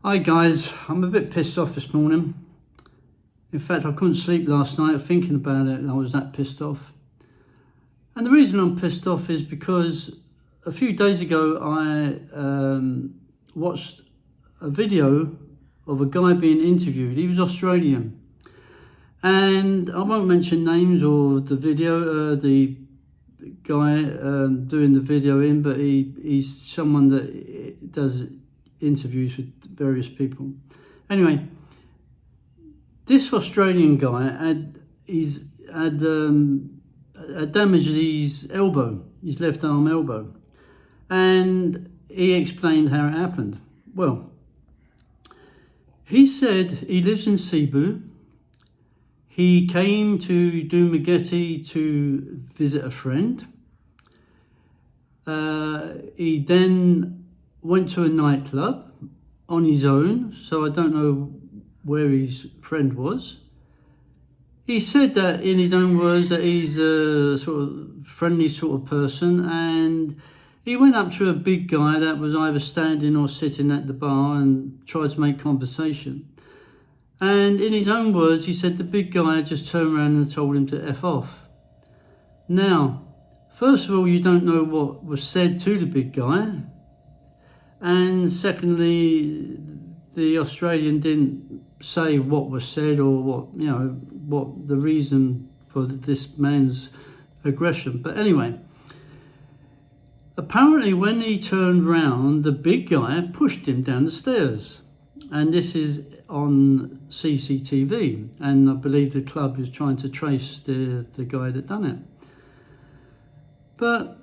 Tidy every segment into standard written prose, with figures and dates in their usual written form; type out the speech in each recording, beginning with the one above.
Hi guys, I'm a bit pissed off this morning. In fact, I couldn't sleep last night thinking about it. I was that pissed off. And the reason I'm pissed off is because a few days ago I watched a video of a guy being interviewed. He was Australian. And I won't mention names or the video, the guy doing the video in, but he's someone that does interviews with various people. Anyway, this Australian guy had damaged his elbow, his left arm elbow, and he explained how it happened. Well, he said he lives in Cebu. He came to Dumaguete to visit a friend. He then went to a nightclub on his own, so I don't know where his friend was. He said that in his own words that he's a sort of friendly sort of person, and he went up to a big guy that was either standing or sitting at the bar and tried to make conversation. And in his own words, he said the big guy just turned around and told him to F off. Now, first of all, you don't know what was said to the big guy. And secondly, the Australian didn't say what was said or what the reason for this man's aggression. But anyway, apparently when he turned round, the big guy pushed him down the stairs. And this is on CCTV. And I believe the club is trying to trace the guy that done it. But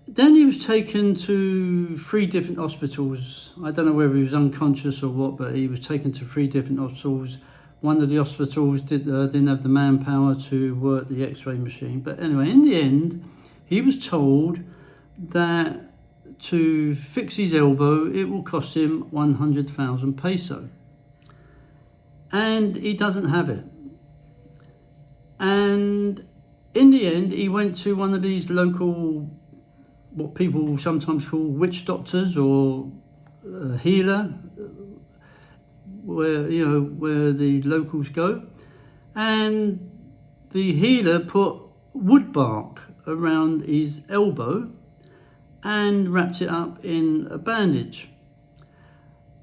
then he was taken to 3 different hospitals. I don't know whether he was unconscious or what, but he was taken to 3 different hospitals. One of the hospitals didn't have the manpower to work the x-ray machine. But anyway, in the end, he was told that to fix his elbow, it will cost him 100,000 peso. And he doesn't have it. And in the end, he went to one of these local, what people sometimes call witch doctors or a healer, where the locals go, and the healer put wood bark around his elbow and wrapped it up in a bandage.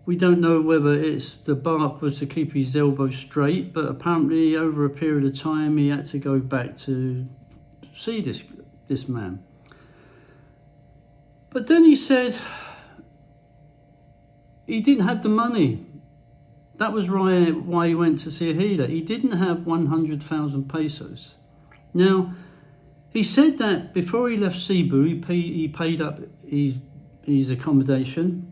We don't know whether it's the bark was to keep his elbow straight, but apparently over a period of time he had to go back to see this man. But then he said he didn't have the money. That was why he went to see a healer. He didn't have 100,000 pesos. Now, he said that before he left Cebu, he paid up his accommodation,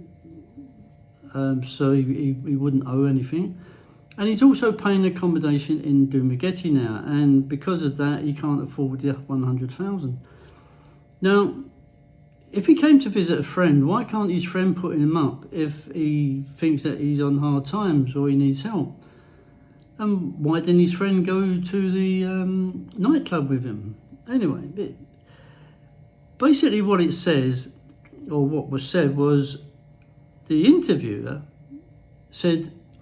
so he wouldn't owe anything. And he's also paying accommodation in Dumaguete now, and because of that, he can't afford the 100,000. Now, if he came to visit a friend, why can't his friend put him up if he thinks that he's on hard times or he needs help? And why didn't his friend go to the nightclub with him? Anyway, basically what it says, or what was said, was the interviewer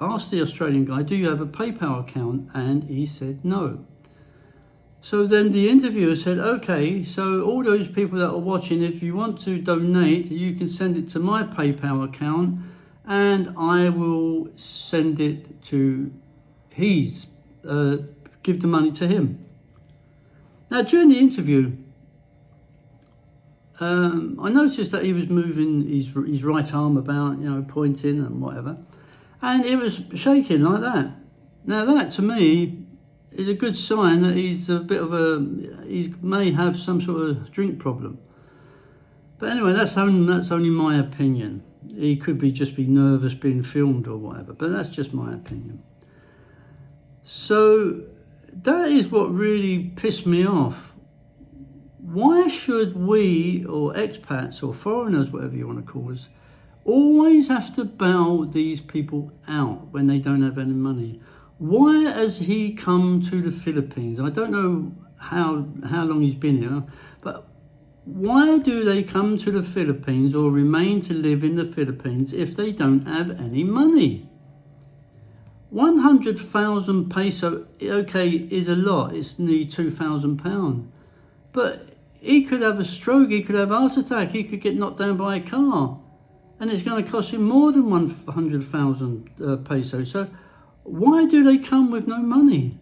asked the Australian guy, do you have a PayPal account? And he said no. So then the interviewer said, okay, so all those people that are watching, if you want to donate, you can send it to my PayPal account and I will send it to give the money to him. Now, during the interview, I noticed that he was moving his right arm about, pointing and whatever, and it was shaking like that. Now, that to me is a good sign that he may have some sort of drink problem. But anyway, that's only my opinion. He could just be nervous being filmed or whatever, but that's just my opinion. So that is what really pissed me off. Why should we, or expats or foreigners, whatever you want to call us, always have to bail these people out when they don't have any money? Why has he come to the Philippines? I don't know how long he's been here, but why do they come to the Philippines or remain to live in the Philippines if they don't have any money? 100,000 peso, okay, is a lot. It's nearly £2,000. But he could have a stroke, he could have a heart attack, he could get knocked down by a car. And it's going to cost him more than 100,000 pesos. So why do they come with no money?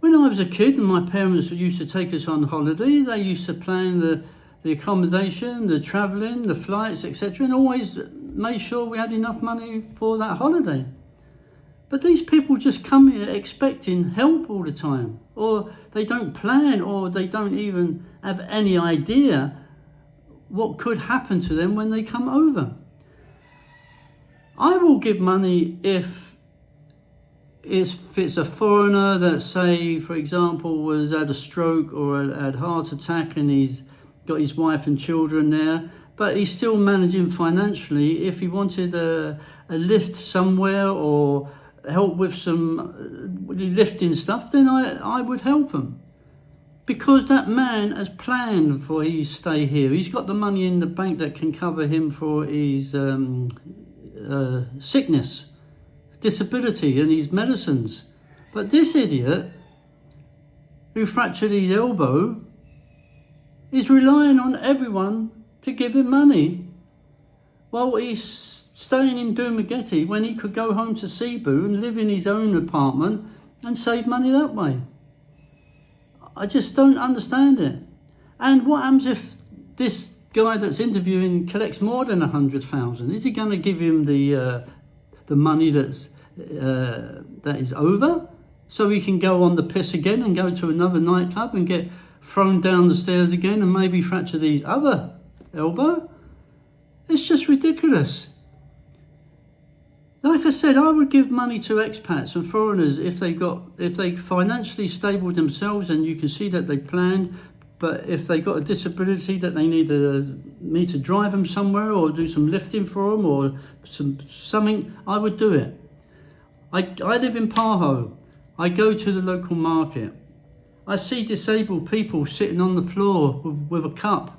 When I was a kid and my parents used to take us on holiday, they used to plan the accommodation, the travelling, the flights, etc. and always made sure we had enough money for that holiday. But these people just come here expecting help all the time, or they don't plan, or they don't even have any idea what could happen to them when they come over. I will give money if it's a foreigner that, say, for example, was had a stroke or had a heart attack and he's got his wife and children there, but he's still managing financially. If he wanted a lift somewhere or help with some lifting stuff, then I would help him. Because that man has planned for his stay here. He's got the money in the bank that can cover him for his sickness, disability and his medicines. But this idiot who fractured his elbow is relying on everyone to give him money while he's staying in Dumaguete when he could go home to Cebu and live in his own apartment and save money that way. I just don't understand it. And what happens if this guy that's interviewing collects more than 100,000? Is he going to give him the money that is over, so he can go on the piss again and go to another nightclub and get thrown down the stairs again and maybe fracture the other elbow? It's just ridiculous. Like I said, I would give money to expats and foreigners if they financially stable themselves and you can see that they planned. But if they got a disability that they need me to drive them somewhere or do some lifting for them or something, I would do it. I live in Paho. I go to the local market. I see disabled people sitting on the floor with a cup.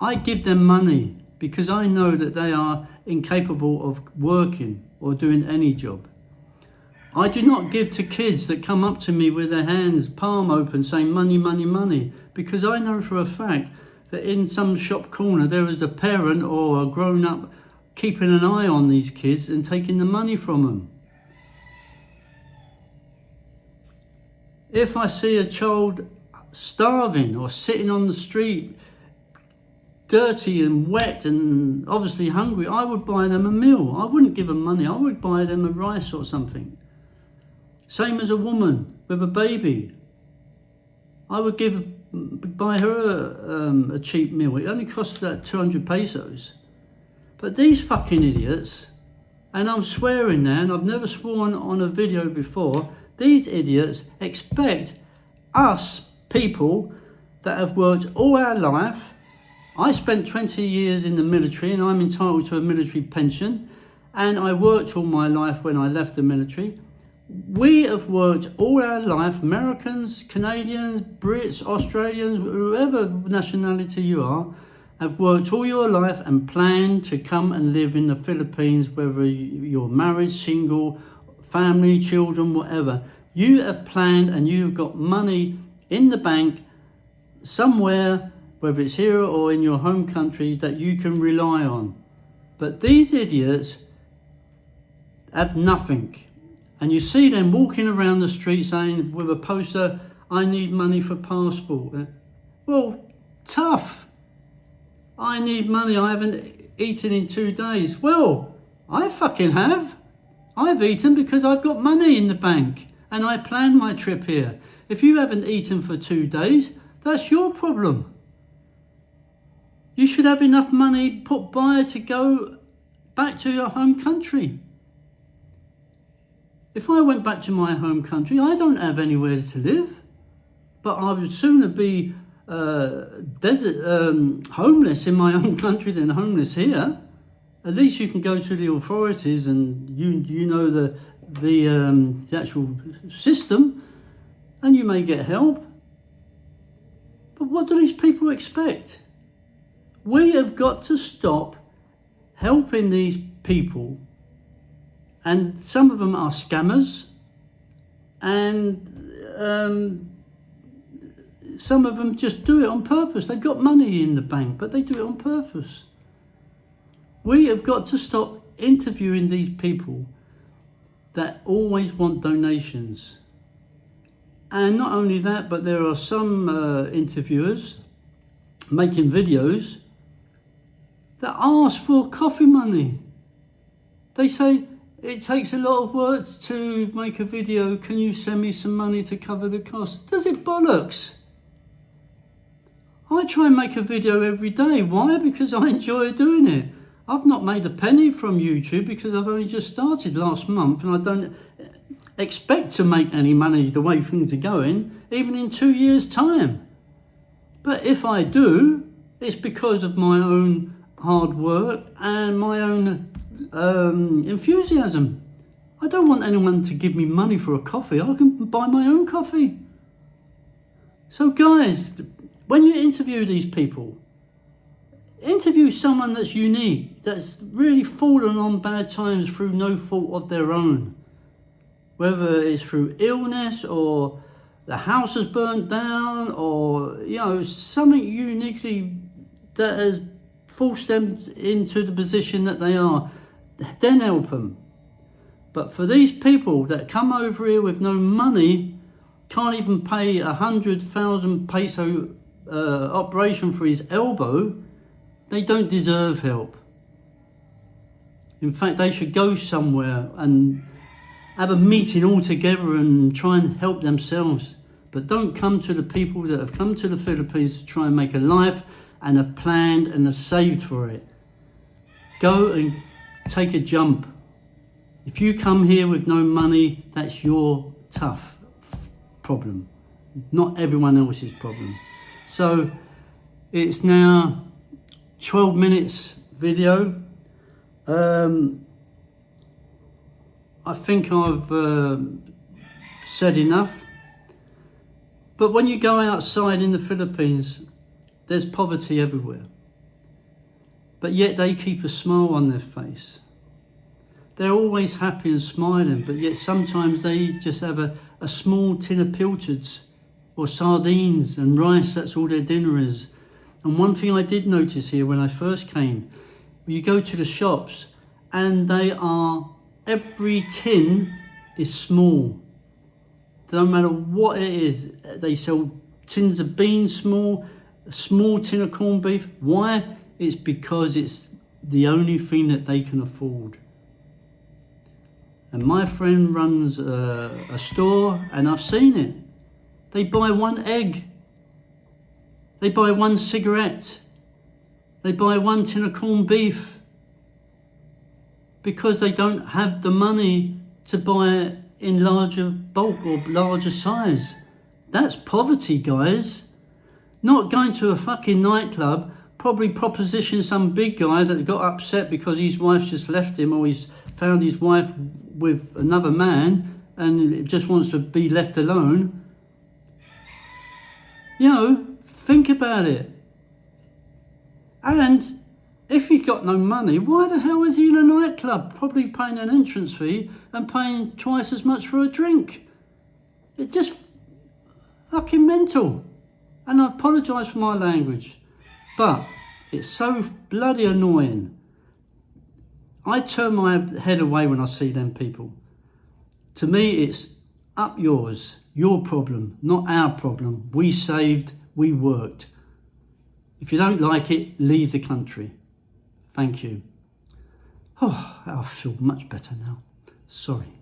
I give them money because I know that they are incapable of working or doing any job. I do not give to kids that come up to me with their hands palm open saying money, money, money, because I know for a fact that in some shop corner there is a parent or a grown-up keeping an eye on these kids and taking the money from them. If I see a child starving or sitting on the street dirty and wet and obviously hungry, I would buy them a meal. I wouldn't give them money. I would buy them a rice or something. Same as a woman with a baby. I would buy her a cheap meal. It only costs that 200 pesos. But these fucking idiots, and I'm swearing now, and I've never sworn on a video before, these idiots expect us people that have worked all our life. I spent 20 years in the military and I'm entitled to a military pension, and I worked all my life when I left the military. We have worked all our life, Americans, Canadians, Brits, Australians, whoever nationality you are, have worked all your life and planned to come and live in the Philippines, whether you're married, single, family, children, whatever. You have planned and you've got money in the bank somewhere, whether it's here or in your home country, that you can rely on. But these idiots have nothing. And you see them walking around the street saying with a poster, I need money for passport. Well, tough. I need money, I haven't eaten in 2 days. Well, I fucking have. I've eaten because I've got money in the bank and I planned my trip here. If you haven't eaten for 2 days, that's your problem. You should have enough money put by to go back to your home country. If I went back to my home country, I don't have anywhere to live, but I would sooner be homeless in my own country than homeless here. At least you can go to the authorities and you know the actual system, and you may get help. But what do these people expect? We have got to stop helping these people, and some of them are scammers, and some of them just do it on purpose. They've got money in the bank, but they do it on purpose. We have got to stop interviewing these people that always want donations. And not only that, but there are some interviewers making videos that ask for coffee money. They say, it takes a lot of work to make a video. Can you send me some money to cover the cost? Does it bollocks? I try and make a video every day. Why? Because I enjoy doing it. I've not made a penny from YouTube because I've only just started last month, and I don't expect to make any money the way things are going, even in 2 years' time. But if I do, it's because of my own hard work and my own enthusiasm. I don't want anyone to give me money for a coffee. I can buy my own coffee. So guys, when you interview these people, interview someone that's unique, that's really fallen on bad times through no fault of their own. Whether it's through illness or the house has burnt down, or, you know, something uniquely that has forced them into the position that they are, then help them. But for these people that come over here with no money, can't even pay 100,000 peso operation for his elbow, they don't deserve help. In fact, they should go somewhere and have a meeting all together and try and help themselves. But don't come to the people that have come to the Philippines to try and make a life and have planned and have saved for it. Go and take a jump. If you come here with no money, that's your tough problem, not everyone else's problem. So it's now 12 minutes video. I think I've said enough. But when you go outside in the Philippines, there's poverty everywhere. But yet they keep a smile on their face. They're always happy and smiling, but yet sometimes they just have a small tin of pilchards or sardines and rice. That's all their dinner is. And one thing I did notice here when I first came, you go to the shops and they are, every tin is small. No matter what it is, they sell tins of beans small, a small tin of corned beef. Why? It's because it's the only thing that they can afford. And my friend runs a store, and I've seen it. They buy one egg. They buy one cigarette. They buy one tin of corned beef. Because they don't have the money to buy it in larger bulk or larger size. That's poverty, guys. Not going to a fucking nightclub, probably proposition some big guy that got upset because his wife just left him, or he's found his wife with another man and just wants to be left alone. You know, think about it. And if he's got no money, why the hell is he in a nightclub? Probably paying an entrance fee and paying twice as much for a drink. It's just fucking mental. And I apologise for my language, but it's so bloody annoying. I turn my head away when I see them people. To me, it's up yours, your problem, not our problem. We saved, we worked. If you don't like it, leave the country. Thank you. Oh, I feel much better now. Sorry.